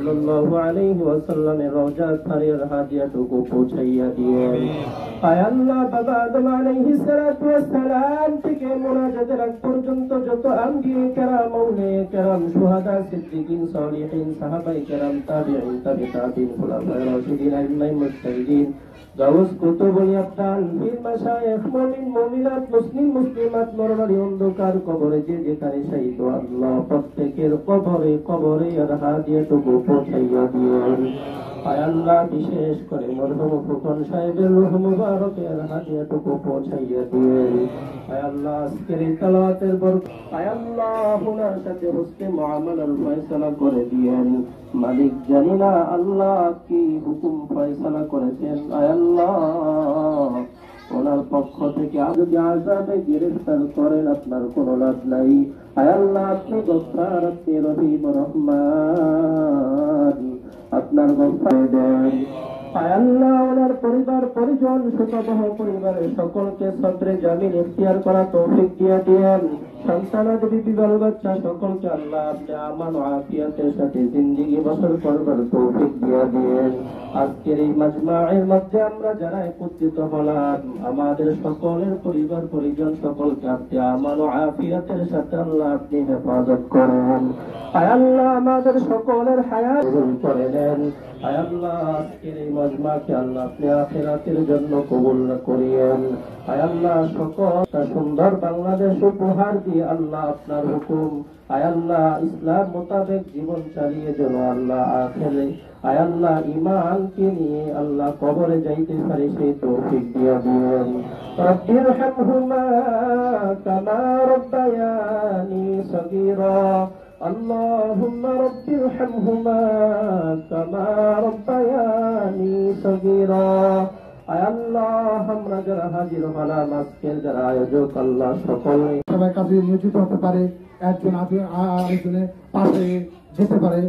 সাল্লাল্লাহু আলাইহি ওয়াসাল্লামের রওজা পাকের হাদিয়াটুকু পৌঁছাইয়া দিয়েন। আয় আল্লাহ, বাবা আদম আলাইহিস সালাতু ওয়াস সালাম থেকে মুনাজাতের আগ পর্যন্ত যত আম্বিয়া কেরাম, আউলিয়া কেরাম, শুহাদা, সিদ্দিকিন, সালিহিন, সাহাবায়ে কেরাম, তাবিঈন, তাবিঈন, খুলাফায়ে রাশিদিন, আইম্মায়ে মুজতাহিদিন, গাউস, কুতুব, আবদাল, পীর, মাশায়েখ, মুমিন, মুমিনাত, মুসলিম, মুসলিমাত, মরণারী অন্ধকার কবরে যে যেখানে শহীদ, আল্লাহ প্রত্যেকের কবরে কবরে আর হাদিয়াটুকু পৌঁছাইয়া দিয়েন। আয় আল্লাহ, বিশেষ করে মরহুম ফুকন সাহেবের রূহ মুবারকের হাদিয়াটুকু পৌঁছাইয়া দিয়েন। আয় আল্লাহ, আজকের এই তেলাওয়াতের বরকত, আয় আল্লাহ ওনার সাথে হুসনে মুআমালার ফয়সালা করে দিয়েন। মালিক জানি না আল্লাহ কি হুকুম ফয়সালা করেছেন। আয় আল্লাহ, ওনার পক্ষ থেকে যদি আযাবে গ্রেফতার করেন আপনার কোনো লাভ নাই। আয় আল্লাহ, আপনি গফফার, আপনি রহিম রহমান, আপনার গফফার দেন। আয় আল্লাহ, ওনার পরিবার পরিজন শতবহ পরিবারের সকলকে সদরে জামিন ইখতিয়ার করা তৌফিক দিয়ে দিয়েন। সন্তানাদি বিবাহ বাচ্চা সকলকে আল্লাহ আপনি আমান ও আফিয়াতের সাথে জিন্দেগি বসর করবার তৌফিক দিয়ে দিয়েন। আজকের এই মাজমায়ের মধ্যে আমরা যারা একত্রিত হলাম, আমাদের সকলের পরিবার পরিজন সকলকে আপনি আমান ও আফিয়াতের সাথে আল্লাহ আপনি হেফাজত করেন। আয় আল্লাহ, আমাদের সকলের হায়াত করে নেন। আয় আল্লাহ, আজকের এই মাজমাকে আল্লাহ আপনি আখিরাতের জন্য কবুল করিয়েন। আয় আল্লাহ, সকল সুন্দর বাংলাদেশ উপহার দিয়ে আল্লাহ আপনার হুকুম, আয় আল্লাহ ইসলাম মোতাবেক জীবন চালিয়ে যেন আল্লাহ আখেরে আয় আল্লাহ ঈমানকে নিয়ে আল্লাহ কবরে যাইতে পারে সেই তৌফিক দিয়ে দিয়েন। রব্বিরহামহুমা কামা রাব্বায়ানি সগীরা। আল্লাহুম্মা রব্বিরহামহুমা কামা রাব্বায়ানি সগীরা। আয় আল্লাহ, আমরা যারা হাজির হলাম, আজকের যারা আয়োজক আল্লাহ সকলে সবাই কাজে নিয়োজিত হতে পারে, একজন আরেকজনের পাশে যেতে পারে,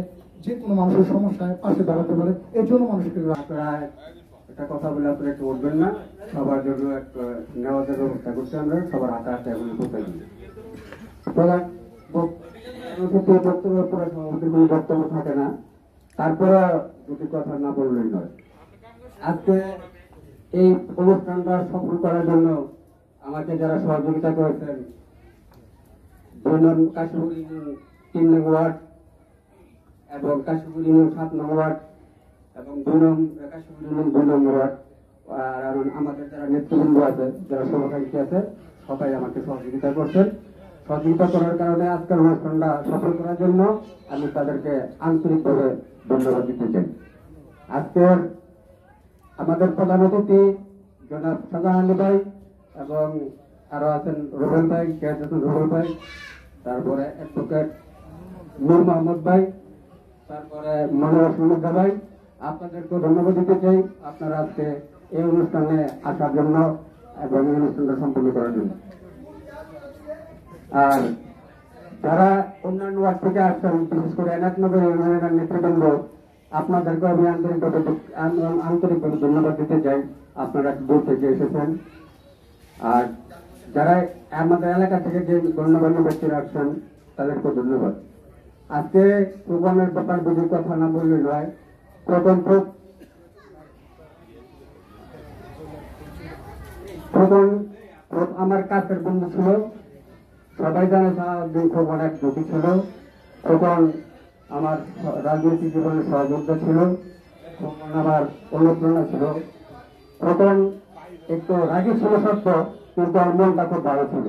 যে কোনো মানুষের সমস্যায় পাশে দাঁড়াতে পারে, এর জন্য মানুষকে আপনারা একটা কথা বলে আপনারা একটু উঠবেন না, সবার জন্য একটা নেওয়াজের ব্যবস্থা করছি আমরা, সবার হাতে হাতে এখন কোথায় প্রধান বক্তব্যের পরে সভাপতির কোনো বক্তব্য থাকে না, তারপরে দুটি কথা না বললেই নয়। আজকে এই অনুষ্ঠানটা সফল করার জন্য আমাকে যারা সহযোগিতা করেছেন, 2 নং কাশীপুর ইউনিয়ন 3 নং ওয়ার্ড এবং কাশীপুর ইউনিয়ন 7 নং ওয়ার্ড এবং 2 নং কাশীপুর ইউনিয়ন 2 নং ওয়ার্ড, আর আমাদের যারা নেতৃবৃন্দ আছে, যারা সভাপতি আছে, সবাই আমাকে সহযোগিতা করছেন। সহযোগিতা করার কারণে আজকের অনুষ্ঠানটা সফল করার জন্য আমি তাদেরকে আন্তরিকভাবে ধন্যবাদ দিতে চাই। আজকের আমাদের প্রধান অতিথি জনাব শাহজাহান আলী ভাই এবং আরো আছেন রুবেল ভাই, রুবেল ভাই, তারপরে অ্যাডভোকেট নূর মোহাম্মদ ভাই, তারপরে মনোয়ার সুমুদ্দা ভাই, আপনাদেরকে ধন্যবাদ দিতে চাই আপনারা আজকে এই অনুষ্ঠানে আসার জন্য এবং এই অনুষ্ঠানটা সম্পন্ন করার জন্য। আর যারা অন্যান্য ওয়ার্ড থেকে আসছেন, বিশেষ করে এনায়তনগর ইউনিয়নের নেতৃবৃন্দ, আপনাদেরকে আমি আন্তরিকভাবে ধন্যবাদ দিতে চাই, আপনারা দূর থেকে এসেছেন। আর যারা আমাদের এলাকা থেকে যে গণ্যমান্য ব্যক্তিরা আসছেন, তাদেরকে ধন্যবাদ। আজকে প্রোগ্রামের ব্যাপার বুঝে কথা না বললে নয়। প্রথম আমার কাছের বন্ধু ছিল, সবাই জানে সারাদিন খুব অনেক ঝুঁকি ছিল। তখন আমার রাজনৈতিক জীবনে সহযোগিতা ছিল, তখন আমার অনুপ্রেরণা ছিল। তখন একটু রাগি ছিল সত্য, কিন্তু আমার মনটা খুব ভালো ছিল।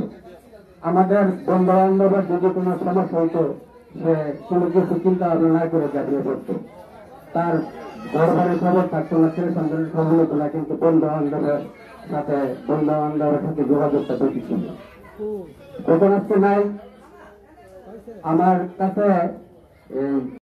আমাদের বন্ধু বান্ধবের যদি কোনো সমস্যা হইতো, সে কোনো কিছু চিন্তা ভাবনা না করে ঝাঁপিয়ে পড়তো। তার ঘরবাড়ির খবর থাকতো না, ছেলে সন্তানের খবর হতো না, কিন্তু বন্ধু বান্ধবের সাথে যোগাযোগটা বেশি ছিল। তখন আজকে নাই আমার কাছে